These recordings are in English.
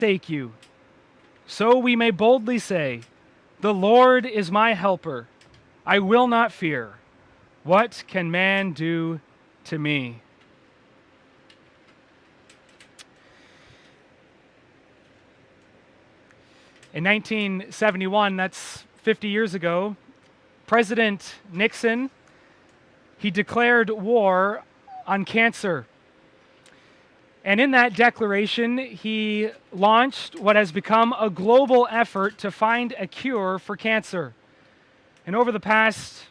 forsake you. So we may boldly say, the Lord is my helper. I will not fear. What can man do to me? In 1971, that's 50 years ago, President Nixon, he declared war on cancer. And in that declaration, he launched what has become a global effort to find a cure for cancer. And over the past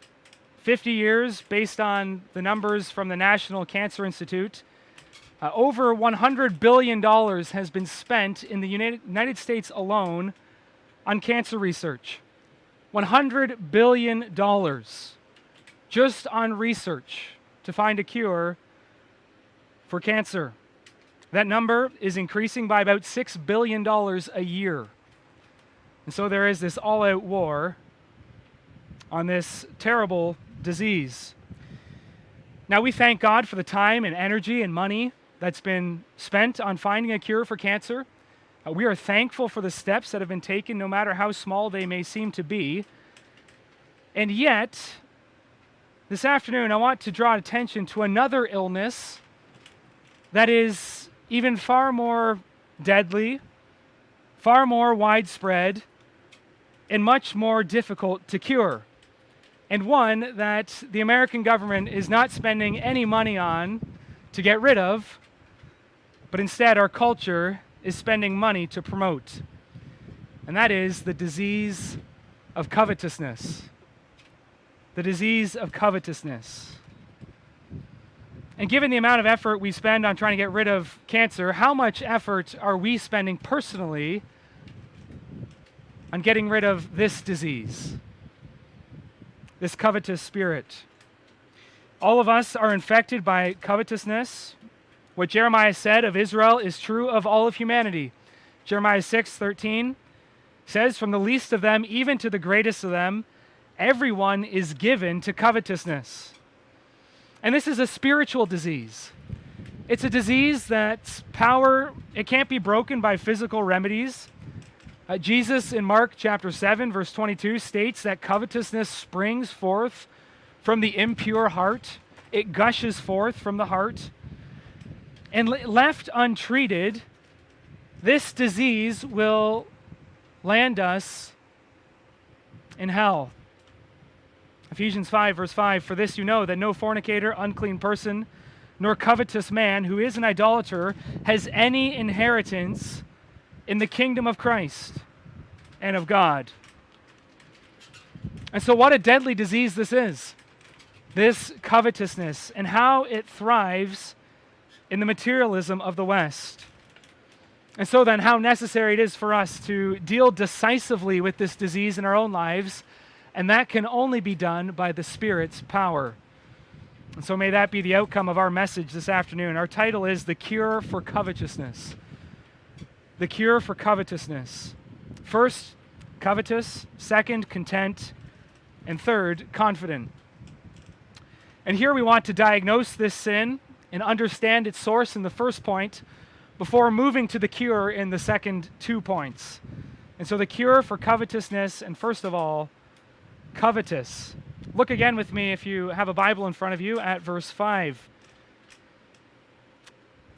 50 years, based on the numbers from the National Cancer Institute, over $100 billion has been spent in the United States alone on cancer research. $100 billion just on research to find a cure for cancer. That number is increasing by about $6 billion a year. And so there is this all-out war on this terrible disease. Now we thank God for the time and energy and money that's been spent on finding a cure for cancer. We are thankful for the steps that have been taken, no matter how small they may seem to be. And yet, this afternoon, I want to draw attention to another illness that is even far more deadly, far more widespread, and much more difficult to cure. And one that the American government is not spending any money on to get rid of, but instead our culture is spending money to promote. And that is the disease of covetousness. The disease of covetousness. And given the amount of effort we spend on trying to get rid of cancer, how much effort are we spending personally on getting rid of this disease, this covetous spirit? All of us are infected by covetousness. What Jeremiah said of Israel is true of all of humanity. Jeremiah 6:13 says, from the least of them even to the greatest of them, everyone is given to covetousness. And this is a spiritual disease. It's a disease that's power, it can't be broken by physical remedies. Jesus in Mark chapter 7, verse 22 states that covetousness springs forth from the impure heart. It gushes forth from the heart. And left untreated, this disease will land us in hell. Ephesians 5, verse 5, for this you know that no fornicator, unclean person, nor covetous man who is an idolater has any inheritance in the kingdom of Christ and of God. And so what a deadly disease this is, this covetousness, and how it thrives in the materialism of the West. And so then how necessary it is for us to deal decisively with this disease in our own lives, and that can only be done by the Spirit's power. And so may that be the outcome of our message this afternoon. Our title is The Cure for Covetousness. The Cure for Covetousness. First, covetous. Second, content. And third, confident. And here we want to diagnose this sin and understand its source in the first point before moving to the cure in the second 2 points. And so the cure for covetousness, and first of all, covetous. Look again with me, if you have a Bible in front of you, at verse 5.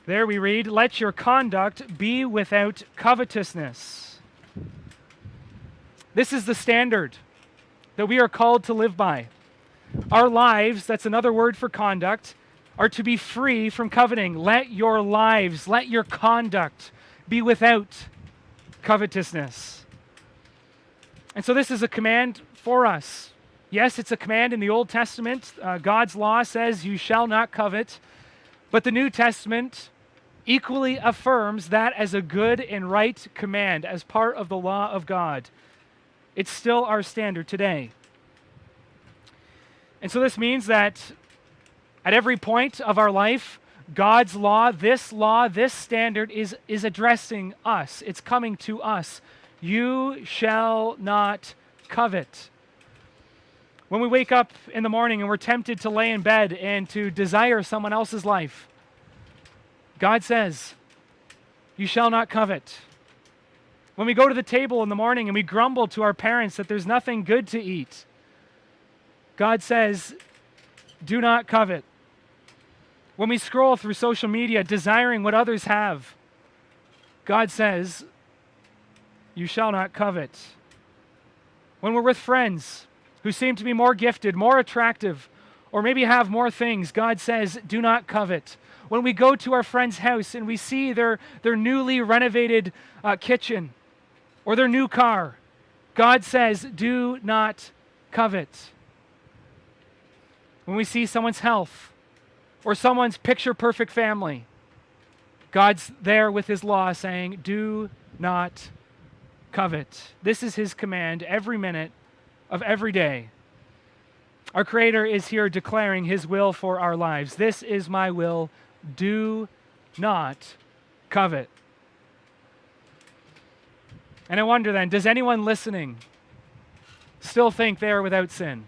There we read, let your conduct be without covetousness. This is the standard that we are called to live by. Our lives, that's another word for conduct, are to be free from coveting. Let your lives, let your conduct be without covetousness. And so this is a command for us. Yes, it's a command in the Old Testament. God's law says you shall not covet. But the New Testament equally affirms that as a good and right command, as part of the law of God. It's still our standard today. And so this means that at every point of our life, God's law, this standard is addressing us. It's coming to us. You shall not covet. When we wake up in the morning and we're tempted to lay in bed and to desire someone else's life, God says, you shall not covet. When we go to the table in the morning and we grumble to our parents that there's nothing good to eat, God says, do not covet. When we scroll through social media desiring what others have, God says, you shall not covet. When we're with friends who seem to be more gifted, more attractive, or maybe have more things, God says, do not covet. When we go to our friend's house and we see their newly renovated kitchen or their new car, God says, do not covet. When we see someone's health or someone's picture-perfect family, God's there with his law saying, do not covet. This is his command every minute of every day. Our Creator is here declaring his will for our lives. This is my will. Do not covet. And I wonder then, does anyone listening still think they are without sin?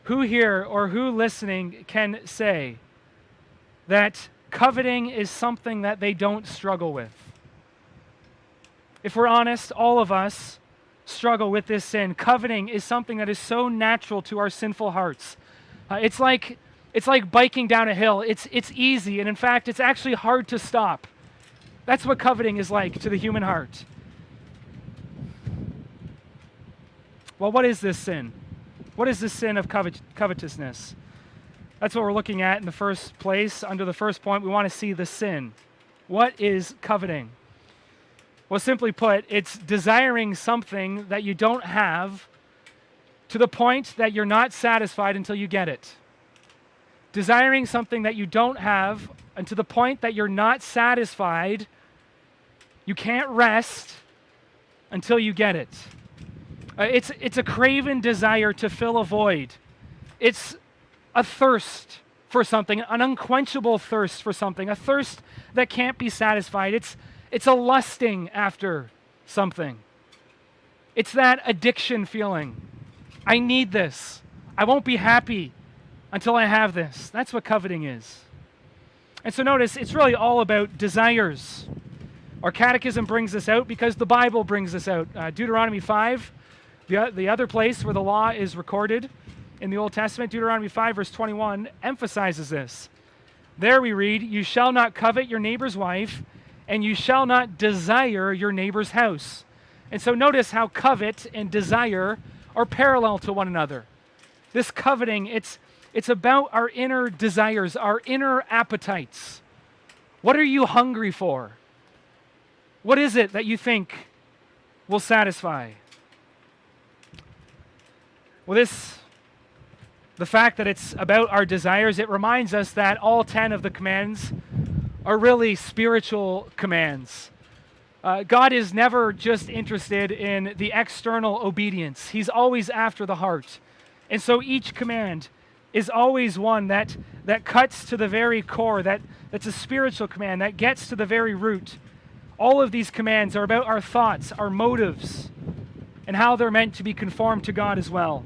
Who here or who listening can say that coveting is something that they don't struggle with? If we're honest, all of us struggle with this sin. Coveting is something that is so natural to our sinful hearts. It's like biking down a hill. It's easy, and in fact, it's actually hard to stop. That's what coveting is like to the human heart. Well, what is this sin? What is the sin of covetousness? That's what we're looking at in the first place. Under the first point, we want to see the sin. What is coveting? Well, simply put, it's desiring something that you don't have to the point that you're not satisfied until you get it. Desiring something that you don't have and to the point that you're not satisfied, you can't rest until you get it. It's a craven desire to fill a void. It's a thirst for something, an unquenchable thirst for something, a thirst that can't be satisfied. It's a lusting after something. It's that addiction feeling. I need this. I won't be happy until I have this. That's what coveting is. And so notice, it's really all about desires. Our catechism brings this out because the Bible brings this out. Deuteronomy 5, the other place where the law is recorded in the Old Testament, Deuteronomy 5, verse 21, emphasizes this. There we read, you shall not covet your neighbor's wife, and you shall not desire your neighbor's house. And so notice how covet and desire are parallel to one another. This coveting, it's about our inner desires, our inner appetites. What are you hungry for? What is it that you think will satisfy? Well, the fact that it's about our desires, it reminds us that all 10 of the commands are really spiritual commands. God is never just interested in the external obedience. He's always after the heart. And so each command is always one that cuts to the very core, that's a spiritual command, that gets to the very root. All of these commands are about our thoughts, our motives, and how they're meant to be conformed to God as well.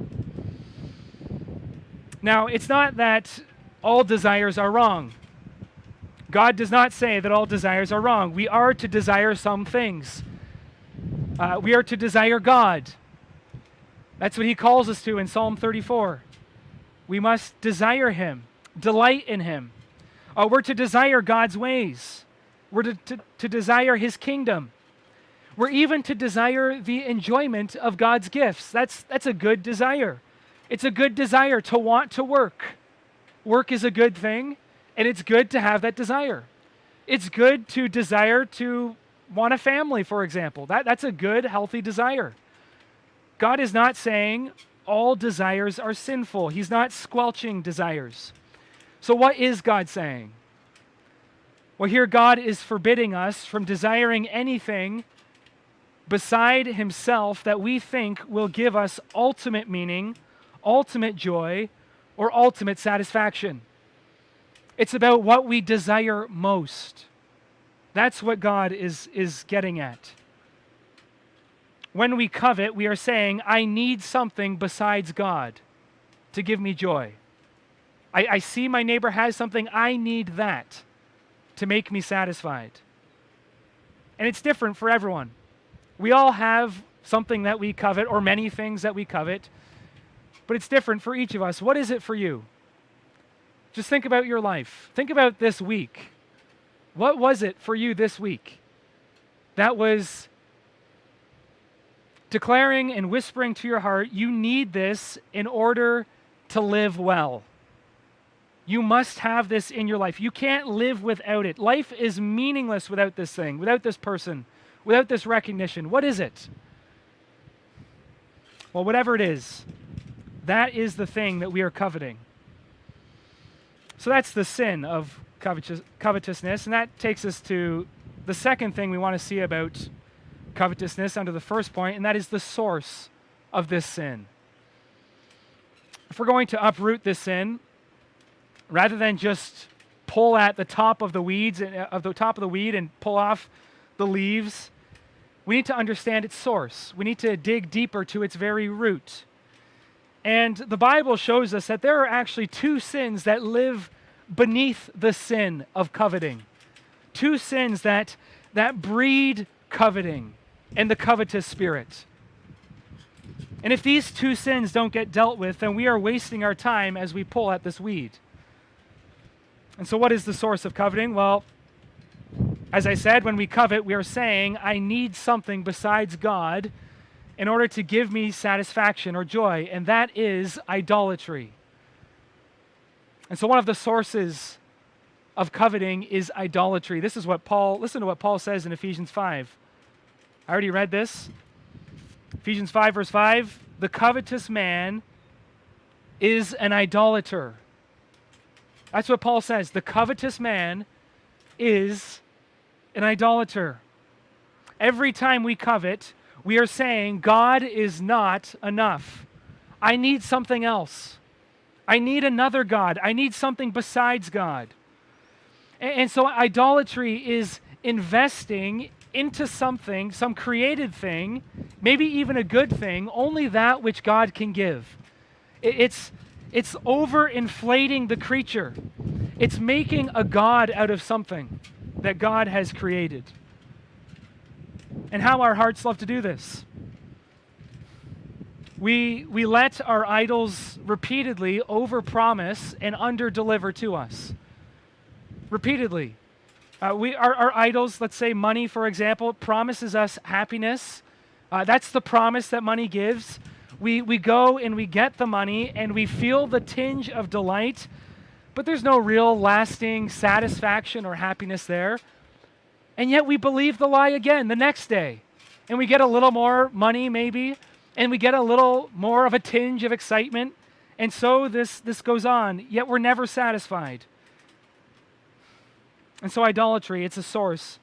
Now, it's not that all desires are wrong. God does not say that all desires are wrong. We are to desire some things. We are to desire God. That's what he calls us to in Psalm 34. We must desire him, delight in him. We're to desire God's ways. We're to desire his kingdom. We're even to desire the enjoyment of God's gifts. That's a good desire. It's a good desire to want to work. Work is a good thing, and it's good to have that desire. It's good to desire to want a family, for example. That's a good, healthy desire. God is not saying all desires are sinful. He's not squelching desires. So what is God saying? Well, here God is forbidding us from desiring anything beside himself that we think will give us ultimate meaning, ultimate joy, or ultimate satisfaction. It's about what we desire most. That's what God is getting at. When we covet, we are saying, I need something besides God to give me joy. I see my neighbor has something, I need that to make me satisfied. And it's different for everyone. We all have something that we covet, or many things that we covet, but it's different for each of us. What is it for you? Just think about your life. Think about this week. What was it for you this week that was declaring and whispering to your heart, you need this in order to live well? You must have this in your life. You can't live without it. Life is meaningless without this thing, without this person, without this recognition. What is it? Well, whatever it is, that is the thing that we are coveting. So that's the sin of covetousness, and that takes us to the second thing we want to see about covetousness under the first point, and that is the source of this sin. If we're going to uproot this sin, rather than just pull at the top of the weeds, of the top of the weed and pull off the leaves, we need to understand its source. We need to dig deeper to its very root. And the Bible shows us that there are actually two sins that live beneath the sin of coveting. Two sins that breed coveting and the covetous spirit. And if these two sins don't get dealt with, then we are wasting our time as we pull at this weed. And so what is the source of coveting? Well, as I said, when we covet, we are saying, I need something besides God in order to give me satisfaction or joy, and that is idolatry. And so one of the sources of coveting is idolatry. Listen to what Paul says in Ephesians 5. I already read this. Ephesians 5, verse 5, the covetous man is an idolater. That's what Paul says. The covetous man is an idolater. Every time we covet, we are saying, God is not enough. I need something else. I need another God. I need something besides God. And so idolatry is investing into something, some created thing, maybe even a good thing, only that which God can give. It's overinflating the creature. It's making a God out of something that God has created. And how our hearts love to do this. We let our idols repeatedly overpromise and underdeliver to us. Repeatedly. Our idols, let's say money, for example, promises us happiness. That's the promise that money gives. We go and we get the money and we feel the tinge of delight, but there's no real lasting satisfaction or happiness there. And yet we believe the lie again the next day. And we get a little more money maybe, and we get a little more of a tinge of excitement. And so this goes on, yet we're never satisfied. And so idolatry, it's a source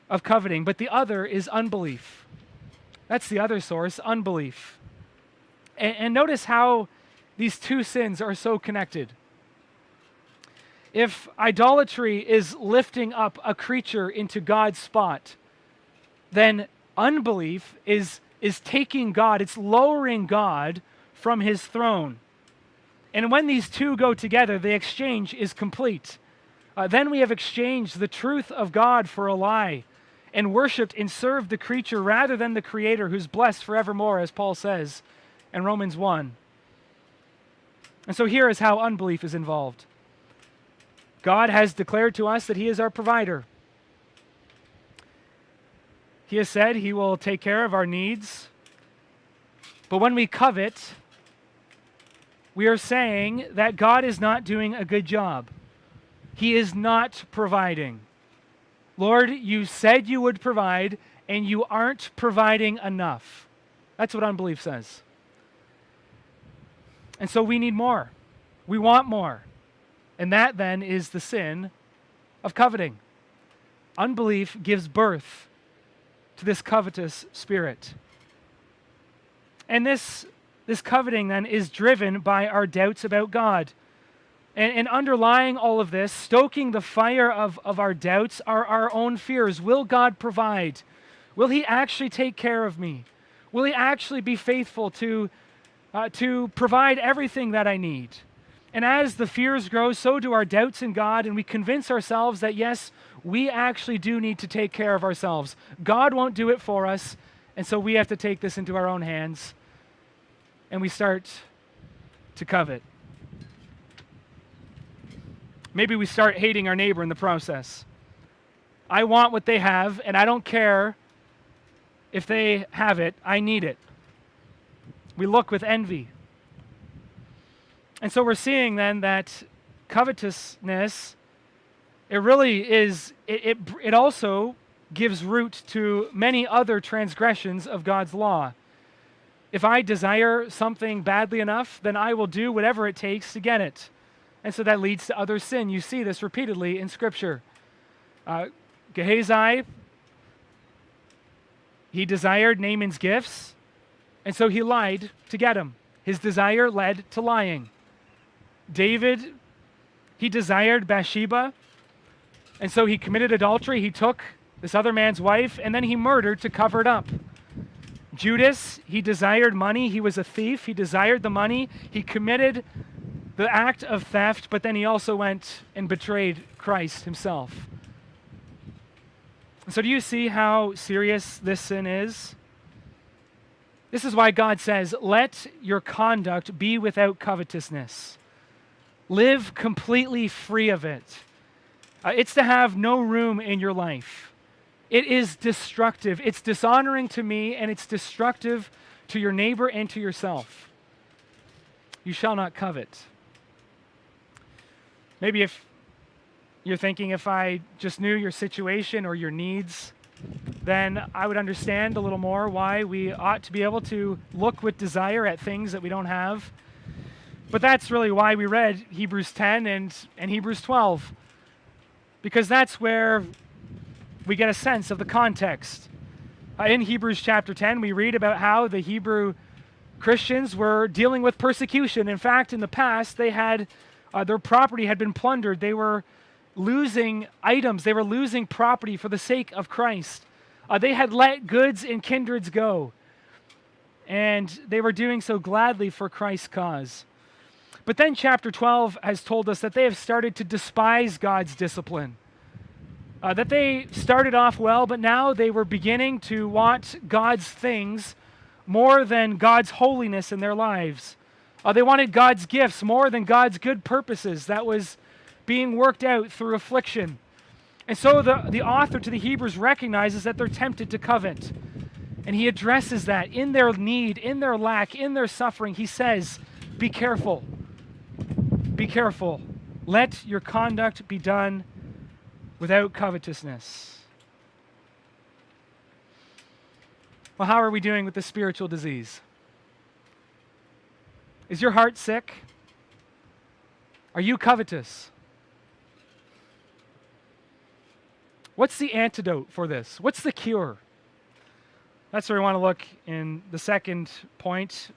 of coveting. But the other is unbelief. That's the other source, unbelief. And notice how these two sins are so connected. If idolatry is lifting up a creature into God's spot, then unbelief is taking God, it's lowering God from his throne. And when these two go together, the exchange is complete. Then we have exchanged the truth of God for a lie and worshiped and served the creature rather than the Creator who's blessed forevermore, as Paul says in Romans 1. And so here is how unbelief is involved. God has declared to us that he is our provider. He has said he will take care of our needs. But when we covet, we are saying that God is not doing a good job. He is not providing. Lord, you said you would provide, and you aren't providing enough. That's what unbelief says. And so we need more. We want more. And that then is the sin of coveting. Unbelief gives birth to this covetous spirit. And this coveting then is driven by our doubts about God. And underlying all of this, stoking the fire of our doubts, are our own fears. Will God provide? Will he actually take care of me? Will he actually be faithful to provide everything that I need? And as the fears grow, so do our doubts in God, and we convince ourselves that, yes, we actually do need to take care of ourselves. God won't do it for us, and so we have to take this into our own hands, and we start to covet. Maybe we start hating our neighbor in the process. I want what they have, and I don't care if they have it. I need it. We look with envy. And so we're seeing then that covetousness, it really is, it also gives root to many other transgressions of God's law. If I desire something badly enough, then I will do whatever it takes to get it. And so that leads to other sin. You see this repeatedly in Scripture. Gehazi, he desired Naaman's gifts, and so he lied to get them. His desire led to lying. David, he desired Bathsheba, and so he committed adultery. He took this other man's wife, and then he murdered to cover it up. Judas, he desired money. He was a thief. He desired the money. He committed the act of theft, but then he also went and betrayed Christ himself. So do you see how serious this sin is? This is why God says, let your conduct be without covetousness. Live completely free of it. It's to have no room in your life. It is destructive. It's dishonoring to me, and it's destructive to your neighbor and to yourself. You shall not covet. Maybe if you're thinking, if I just knew your situation or your needs, then I would understand a little more why we ought to be able to look with desire at things that we don't have. But that's really why we read Hebrews 10 and Hebrews 12, because that's where we get a sense of the context. In Hebrews chapter 10, we read about how the Hebrew Christians were dealing with persecution. In fact, in the past, they had their property had been plundered. They were losing items. They were losing property for the sake of Christ. They had let goods and kindreds go, and they were doing so gladly for Christ's cause. But then chapter 12 has told us that they have started to despise God's discipline. That they started off well, but now they were beginning to want God's things more than God's holiness in their lives. They wanted God's gifts more than God's good purposes that was being worked out through affliction. And so the author to the Hebrews recognizes that they're tempted to covet. And he addresses that in their need, in their lack, in their suffering. He says, be careful. Be careful. Let your conduct be done without covetousness. Well, how are we doing with the spiritual disease? Is your heart sick? Are you covetous? What's the antidote for this? What's the cure? That's where we want to look in the second point.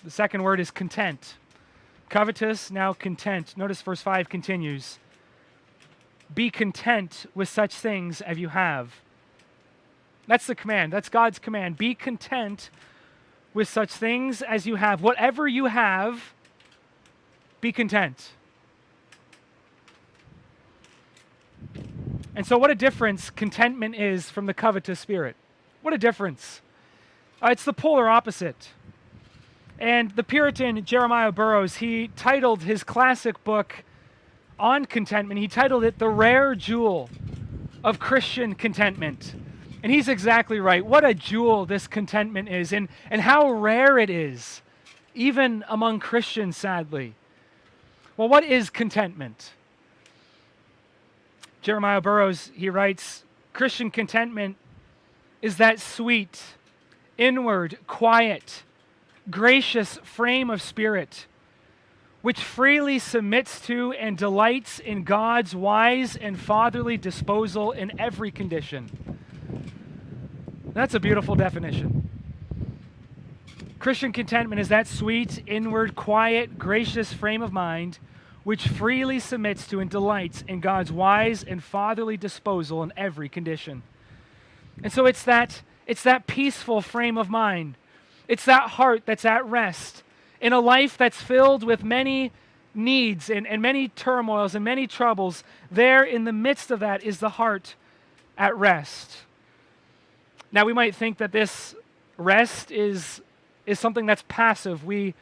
The second word is content. Covetous, now content. Notice verse 5 continues. Be content with such things as you have. That's the command. That's God's command. Be content with such things as you have. Whatever you have, be content. And so what a difference contentment is from the covetous spirit. What a difference. It's the polar opposite. And the Puritan Jeremiah Burroughs, he titled his classic book on contentment, he titled it The Rare Jewel of Christian Contentment. And he's exactly right. What a jewel this contentment is, and how rare it is, even among Christians, sadly. Well, what is contentment? Jeremiah Burroughs, he writes, Christian contentment is that sweet, inward, quiet, gracious frame of spirit which freely submits to and delights in God's wise and fatherly disposal in every condition. That's a beautiful definition. Christian contentment is that sweet, inward, quiet, gracious frame of mind which freely submits to and delights in God's wise and fatherly disposal in every condition. And so it's that peaceful frame of mind. It's that heart that's at rest in a life that's filled with many needs and many turmoils and many troubles, there in the midst of that is the heart at rest. Now we might think that this rest is something that's passive. We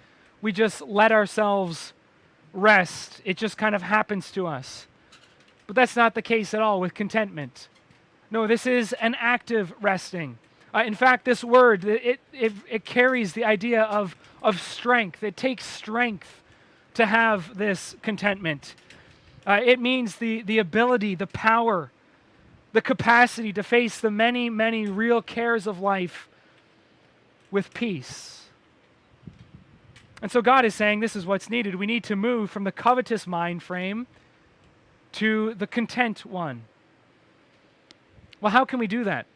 just let ourselves rest. It just kind of happens to us. But that's not the case at all with contentment. No, this is an active resting. In fact, this word, it carries the idea of strength. It takes strength to have this contentment. It means the ability, the power, the capacity to face the many, many real cares of life with peace. And so God is saying this is what's needed. We need to move from the covetous mind frame to the content one. Well, how can we do that?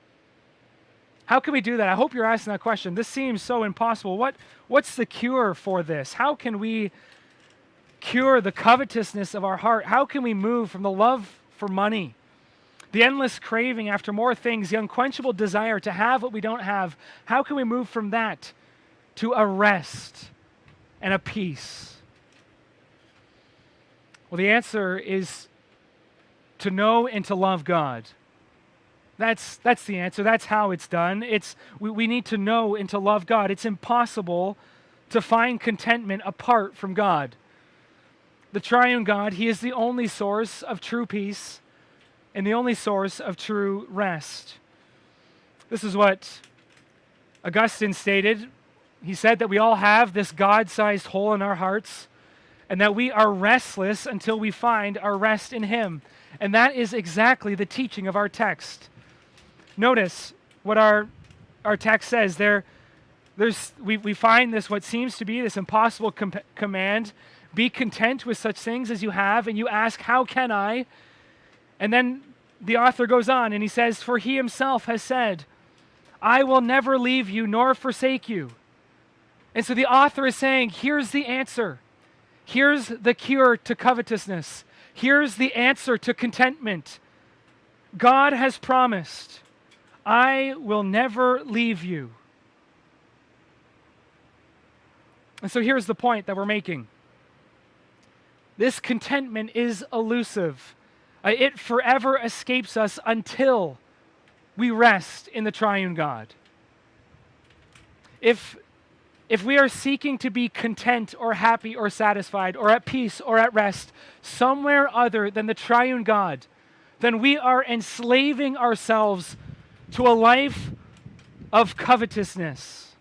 How can we do that? I hope you're asking that question. This seems so impossible. What's the cure for this? How can we cure the covetousness of our heart? How can we move from the love for money, the endless craving after more things, the unquenchable desire to have what we don't have? How can we move from that to a rest and a peace? Well, the answer is to know and to love God. That's the answer. That's how it's done. We need to know and to love God. It's impossible to find contentment apart from God. The triune God, He is the only source of true peace and the only source of true rest. This is what Augustine stated. He said that we all have this God-sized hole in our hearts and that we are restless until we find our rest in Him. And that is exactly the teaching of our text. Notice what our text says. We find this, what seems to be this impossible command, be content with such things as you have, and you ask, how can I? And then the author goes on and he says, for He Himself has said, I will never leave you nor forsake you. And so the author is saying, here's the answer. Here's the cure to covetousness. Here's the answer to contentment. God has promised, I will never leave you. And so here's the point that we're making. This contentment is elusive. It forever escapes us until we rest in the triune God. If we are seeking to be content or happy or satisfied or at peace or at rest somewhere other than the triune God, then we are enslaving ourselves to a life of covetousness,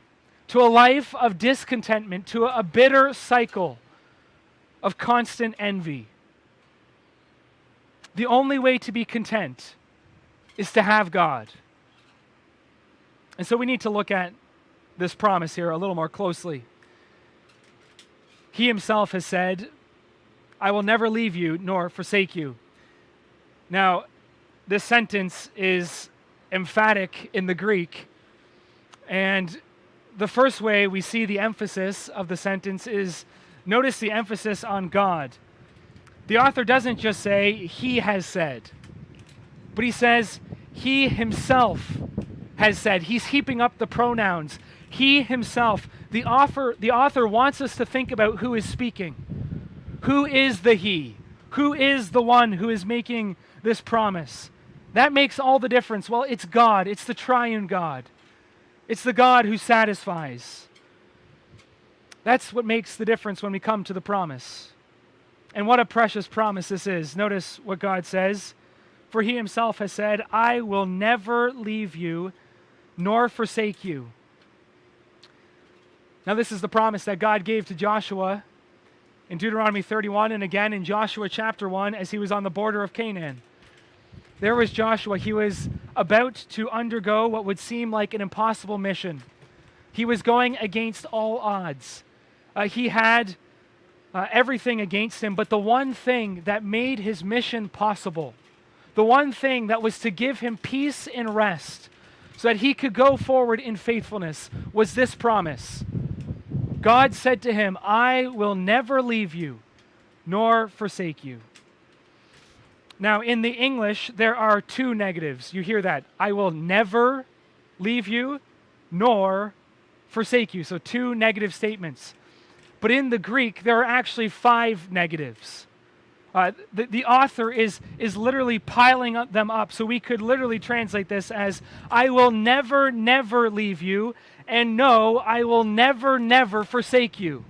to a life of discontentment, to a bitter cycle of constant envy. The only way to be content is to have God. And so we need to look at this promise here a little more closely. He Himself has said, I will never leave you nor forsake you. Now, this sentence is emphatic in the Greek, and the first way we see the emphasis of the sentence is, notice the emphasis on God. The author doesn't just say, He has said, but he says, He Himself has said. He's heaping up the pronouns. He Himself. The author wants us to think about who is speaking. Who is the He? Who is the one who is making this promise? That makes all the difference. Well, it's God. It's the triune God. It's the God who satisfies. That's what makes the difference when we come to the promise. And what a precious promise this is. Notice what God says. For He Himself has said, I will never leave you nor forsake you. Now this is the promise that God gave to Joshua in Deuteronomy 31 and again in Joshua chapter 1 as he was on the border of Canaan. There was Joshua. He was about to undergo what would seem like an impossible mission. He was going against all odds. He had everything against him, but the one thing that made his mission possible, the one thing that was to give him peace and rest so that he could go forward in faithfulness was this promise. God said to him, I will never leave you nor forsake you. Now, in the English, there are two negatives. You hear that. I will never leave you nor forsake you. So two negative statements. But in the Greek, there are actually 5 negatives. The author is literally piling them up. So we could literally translate this as, I will never, never leave you, and no, I will never, never forsake you.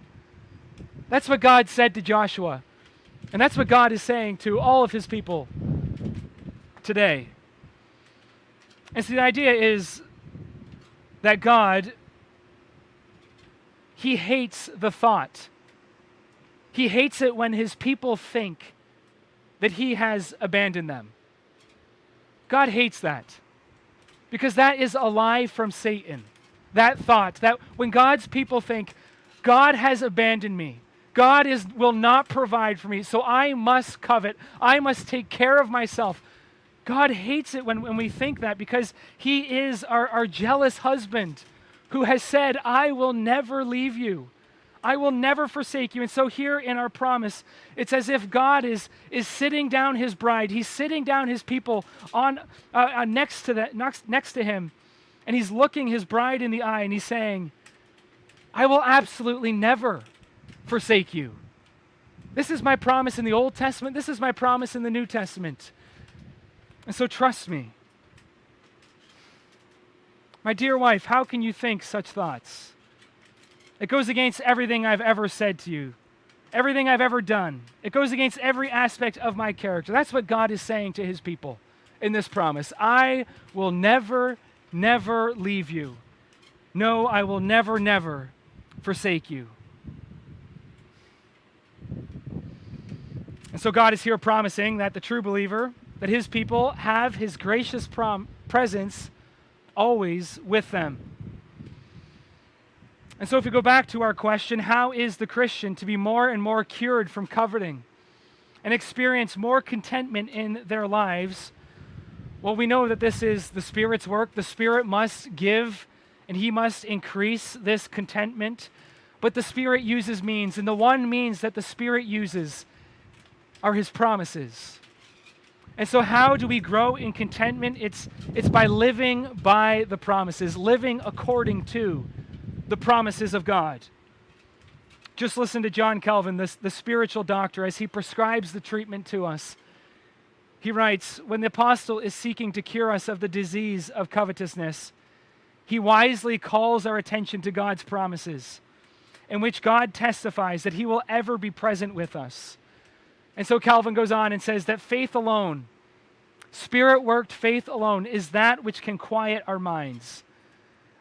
That's what God said to Joshua. And that's what God is saying to all of his people today. And so the idea is that God, he hates the thought. He hates it when his people think that he has abandoned them. God hates that because that is a lie from Satan. That thought, that when God's people think, God has abandoned me, God will not provide for me, so I must covet, I must take care of myself. God hates it when we think that, because he is our jealous husband who has said, I will never leave you. I will never forsake you. And so here in our promise, it's as if God is sitting down his bride. He's sitting down his people on next to him. And he's looking his bride in the eye and he's saying, I will absolutely never forsake you. This is my promise in the Old Testament. This is my promise in the New Testament. And so trust me. My dear wife, how can you think such thoughts? It goes against everything I've ever said to you, everything I've ever done. It goes against every aspect of my character. That's what God is saying to his people in this promise. I will never, never leave you. No, I will never, never forsake you. And so God is here promising that the true believer, that his people have his gracious presence always with them. And so if we go back to our question, how is the Christian to be more and more cured from coveting and experience more contentment in their lives? Well, we know that this is the Spirit's work. The Spirit must give and he must increase this contentment. But the Spirit uses means, and the one means that the Spirit uses are his promises. And so how do we grow in contentment? It's by living by the promises, living according to the promises of God. Just listen to John Calvin, the spiritual doctor, as he prescribes the treatment to us. He writes, when the apostle is seeking to cure us of the disease of covetousness, he wisely calls our attention to God's promises, in which God testifies that he will ever be present with us. And so Calvin goes on and says that faith alone, Spirit-worked faith alone, is that which can quiet our minds.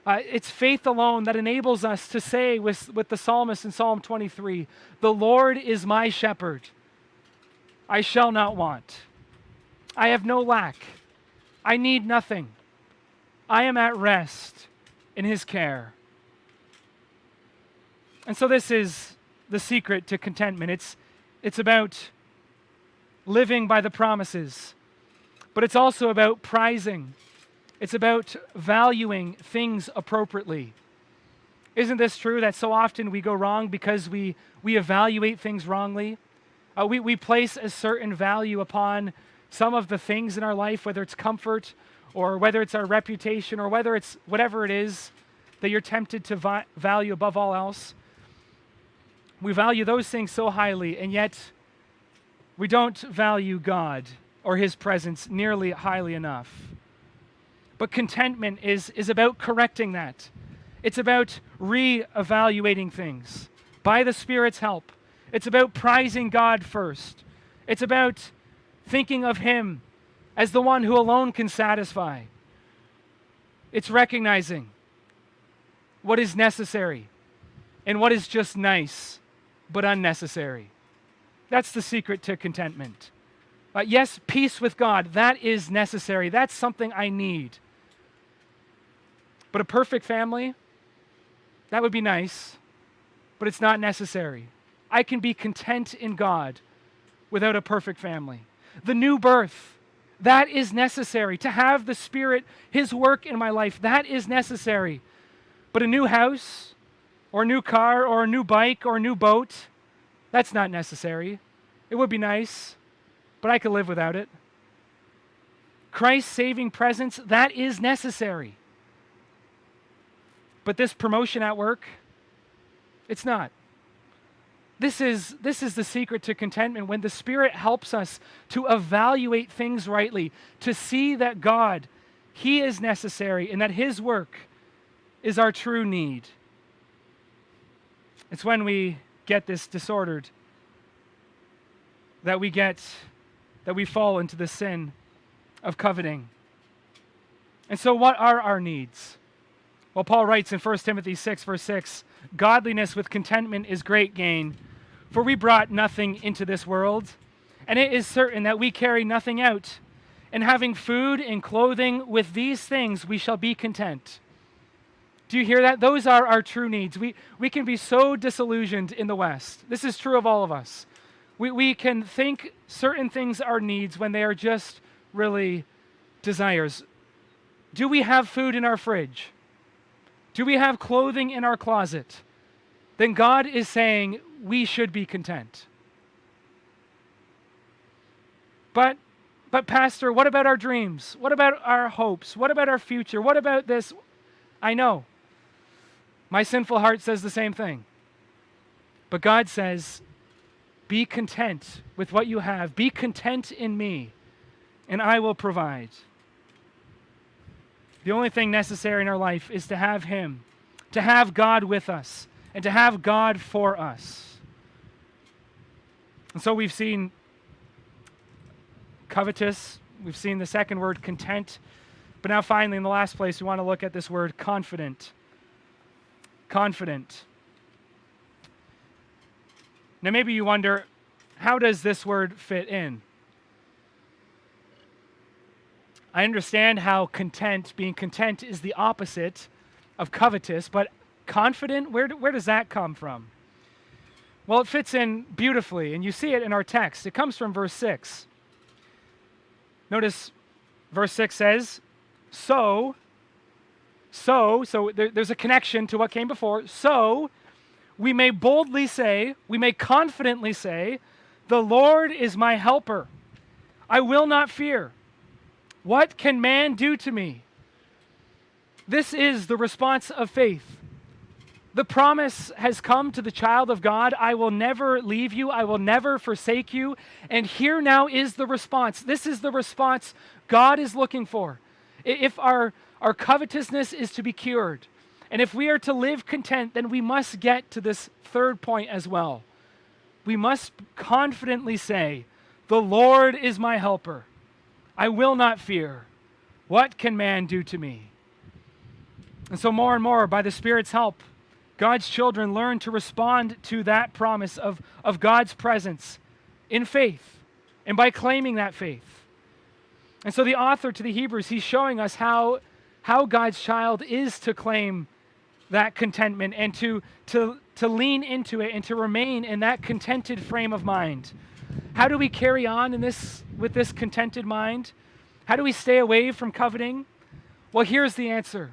It's faith alone that enables us to say with the psalmist in Psalm 23, the Lord is my shepherd. I shall not want. I have no lack. I need nothing. I am at rest in his care. And so this is the secret to contentment. It's about living by the promises, but it's also about prizing. It's about valuing things appropriately. Isn't this true that so often we go wrong because we evaluate things wrongly? We place a certain value upon some of the things in our life, whether it's comfort or whether it's our reputation or whether it's whatever it is that you're tempted to value above all else. We value those things so highly, and yet we don't value God or his presence nearly highly enough. But contentment is about correcting that. It's about re-evaluating things by the Spirit's help. It's about prizing God first. It's about thinking of him as the one who alone can satisfy. It's recognizing what is necessary and what is just nice but unnecessary. That's the secret to contentment. Yes, peace with God, that is necessary. That's something I need. But a perfect family, that would be nice, but it's not necessary. I can be content in God without a perfect family. The new birth, that is necessary. To have the Spirit, his work in my life, that is necessary. But a new house, or a new car, or a new bike, or a new boat, that's not necessary. It would be nice, but I could live without it. Christ's saving presence, that is necessary. But this promotion at work, it's not. This is the secret to contentment, when the Spirit helps us to evaluate things rightly, to see that God, He is necessary and that His work is our true need. It's when we get this disordered that we fall into the sin of coveting. And so what are our needs? Well, Paul writes in 1 Timothy 6, verse 6, "Godliness with contentment is great gain, for we brought nothing into this world, and it is certain that we carry nothing out. And having food and clothing, with these things we shall be content." Do you hear that? Those are our true needs. We can be so disillusioned in the West. This is true of all of us. We can think certain things are needs when they are just really desires. Do we have food in our fridge? Do we have clothing in our closet? Then God is saying we should be content. But Pastor, what about our dreams? What about our hopes? What about our future? What about this? I know. My sinful heart says the same thing. But God says, be content with what you have. Be content in me, and I will provide. The only thing necessary in our life is to have Him, to have God with us, and to have God for us. And so we've seen covetous, we've seen the second word, content, but now finally in the last place we want to look at this word, confident. Confident. Now maybe you wonder, how does this word fit in? I understand how being content is the opposite of covetous, but confident, where does that come from? Well, it fits in beautifully, and you see it in our text. It comes from verse 6. Notice verse 6 says, there's a connection to what came before. So we may boldly say, we may confidently say, the Lord is my helper. I will not fear. What can man do to me? This is the response of faith. The promise has come to the child of God, I will never leave you, I will never forsake you. And here now is the response. This is the response God is looking for. If our covetousness is to be cured, and if we are to live content, then we must get to this third point as well. We must confidently say, the Lord is my helper. I will not fear. What can man do to me? And so more and more, by the Spirit's help, God's children learn to respond to that promise of God's presence in faith and by claiming that faith. And so the author to the Hebrews, he's showing us how God's child is to claim that contentment and to lean into it and to remain in that contented frame of mind. How do we carry on with this contented mind? How do we stay away from coveting? Well, here's the answer.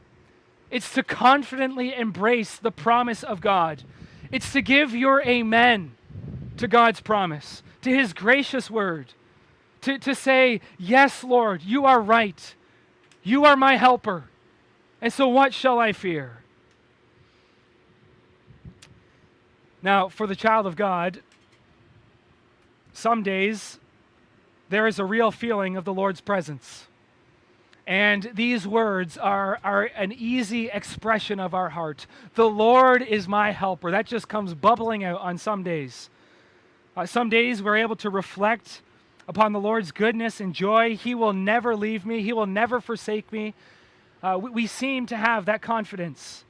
It's to confidently embrace the promise of God. It's to give your amen to God's promise, to His gracious word, to say, yes, Lord, you are right. You are my helper. And so what shall I fear? Now, for the child of God, some days there is a real feeling of the Lord's presence. And these words are an easy expression of our heart. The Lord is my helper. That just comes bubbling out on some days. Some days we're able to reflect upon the Lord's goodness and joy. He will never leave me. He will never forsake me. We seem to have that confidence.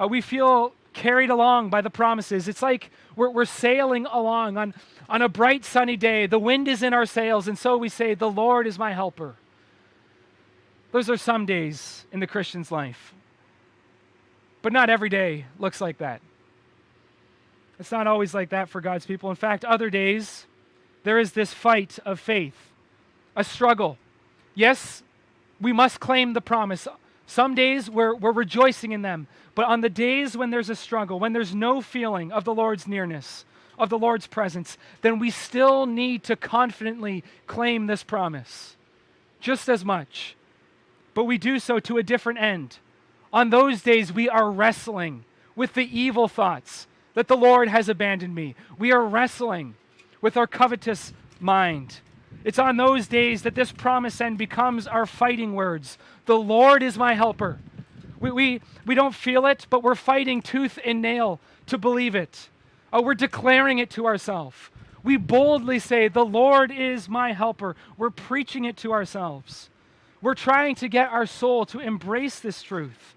We feel carried along by the promises. It's like we're sailing along on a bright sunny day. The wind is in our sails, and so we say, the Lord is my helper. Those are some days in the Christian's life. But not every day looks like that. It's not always like that for God's people. In fact, other days, there is this fight of faith, a struggle. Yes, we must claim the promise. Some days we're rejoicing in them. But on the days when there's a struggle, when there's no feeling of the Lord's nearness, of the Lord's presence, then we still need to confidently claim this promise just as much. But we do so to a different end. On those days, we are wrestling with the evil thoughts that the Lord has abandoned me. We are wrestling with our covetous mind. It's on those days that this promise then becomes our fighting words. The Lord is my helper. We don't feel it, but we're fighting tooth and nail to believe it. We're declaring it to ourselves. We boldly say, the Lord is my helper. We're preaching it to ourselves. We're trying to get our soul to embrace this truth.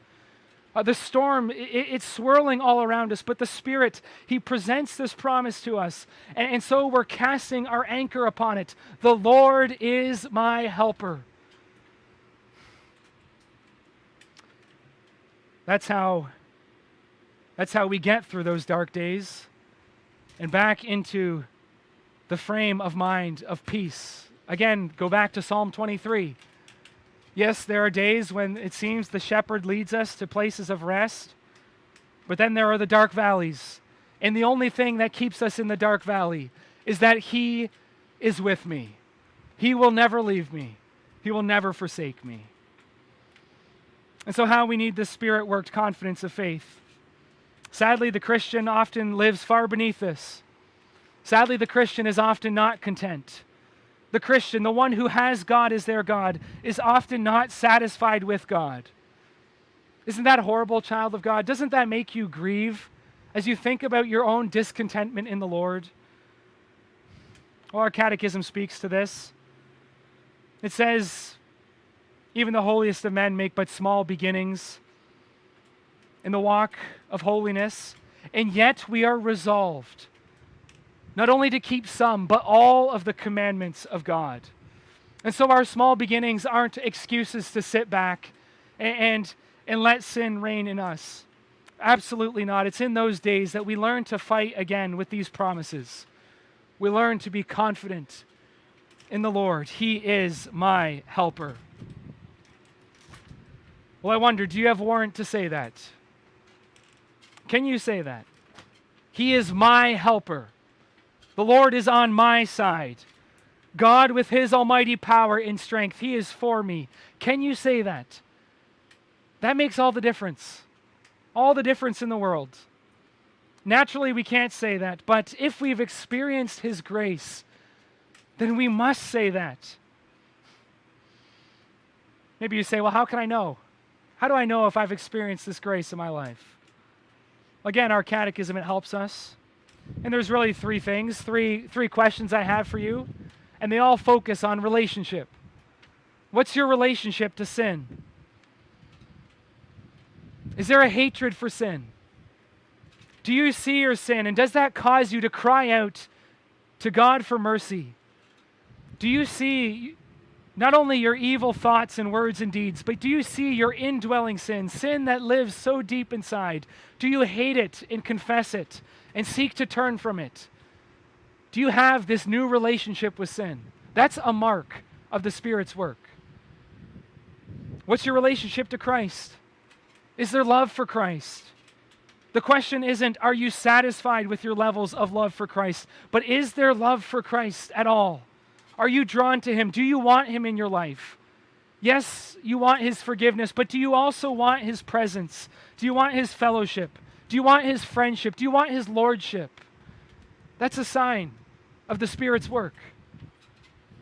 The storm, it's swirling all around us, but the Spirit, He presents this promise to us. And so we're casting our anchor upon it. The Lord is my helper. That's how we get through those dark days and back into the frame of mind of peace. Again, go back to Psalm 23. Yes, there are days when it seems the shepherd leads us to places of rest, but then there are the dark valleys. And the only thing that keeps us in the dark valley is that He is with me. He will never leave me. He will never forsake me. And so how we need this Spirit-worked confidence of faith. Sadly, the Christian often lives far beneath this. Sadly, the Christian is often not content. The Christian, the one who has God as their God, is often not satisfied with God. Isn't that horrible, child of God? Doesn't that make you grieve as you think about your own discontentment in the Lord? Well, our catechism speaks to this. It says, even the holiest of men make but small beginnings in the walk of holiness, and yet we are resolved not only to keep some, but all of the commandments of God. And so our small beginnings aren't excuses to sit back and let sin reign in us. Absolutely not. It's in those days that we learn to fight again with these promises. We learn to be confident in the Lord. He is my helper. Well, I wonder, do you have warrant to say that? Can you say that? He is my helper. The Lord is on my side. God, with His almighty power and strength, He is for me. Can you say that? That makes all the difference. All the difference in the world. Naturally, we can't say that, but if we've experienced His grace, then we must say that. Maybe you say, well, how can I know? How do I know if I've experienced this grace in my life? Again, our catechism, it helps us. And there's really three things, three questions I have for you, and they all focus on relationship. What's your relationship to sin? Is there a hatred for sin? Do you see your sin, and does that cause you to cry out to God for mercy? Do you see not only your evil thoughts and words and deeds, but do you see your indwelling sin that lives so deep inside? Do you hate it and confess it and seek to turn from it? Do you have this new relationship with sin? That's a mark of the Spirit's work. What's your relationship to Christ? Is there love for Christ? The question isn't, are you satisfied with your levels of love for Christ, but is there love for Christ at all? Are you drawn to Him? Do you want Him in your life? Yes, you want His forgiveness, but do you also want His presence? Do you want His fellowship? Do you want His friendship? Do you want His lordship? That's a sign of the Spirit's work.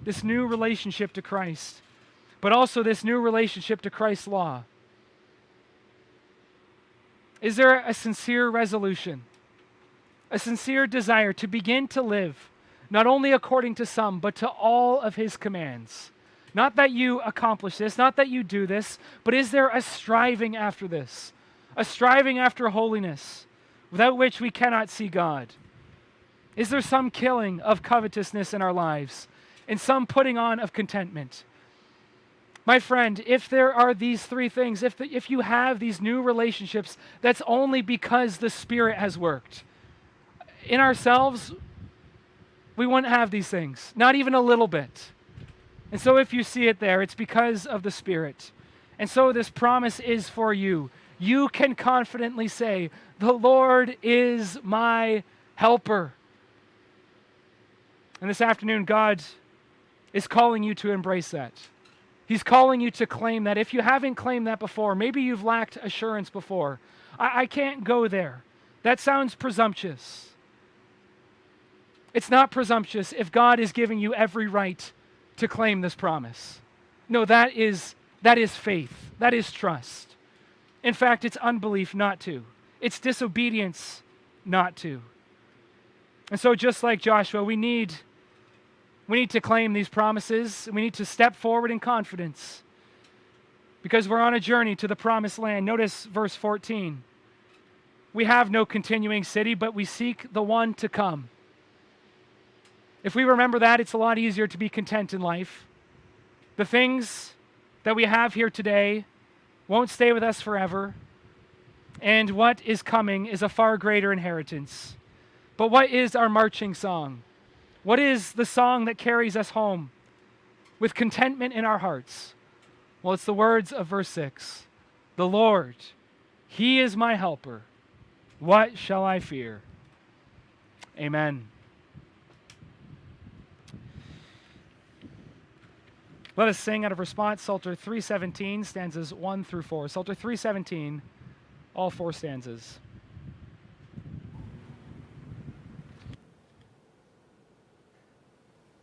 This new relationship to Christ, but also this new relationship to Christ's law. Is there a sincere resolution, a sincere desire to begin to live not only according to some, but to all of His commands? Not that you accomplish this, not that you do this, but is there a striving after this? A striving after holiness, without which we cannot see God? Is there some killing of covetousness in our lives, and some putting on of contentment? My friend, if there are these three things, if you have these new relationships, that's only because the Spirit has worked. In ourselves, we wouldn't have these things, not even a little bit. And so if you see it there, it's because of the Spirit. And so this promise is for you. You can confidently say, the Lord is my helper. And this afternoon, God is calling you to embrace that. He's calling you to claim that. If you haven't claimed that before, maybe you've lacked assurance before. I can't go there. That sounds presumptuous. It's not presumptuous if God is giving you every right to claim this promise. No, that is faith. That is trust. In fact, it's unbelief not to. It's disobedience not to. And so just like Joshua, we need to claim these promises. We need to step forward in confidence because we're on a journey to the promised land. Notice verse 14. We have no continuing city, but we seek the one to come. If we remember that, it's a lot easier to be content in life. The things that we have here today won't stay with us forever, and what is coming is a far greater inheritance. But what is our marching song? What is the song that carries us home with contentment in our hearts? Well, it's the words of verse 6. The Lord, He is my helper. What shall I fear? Amen. Let us sing out of response, Psalter 317, stanzas 1 through 4. Psalter 317, all 4 stanzas.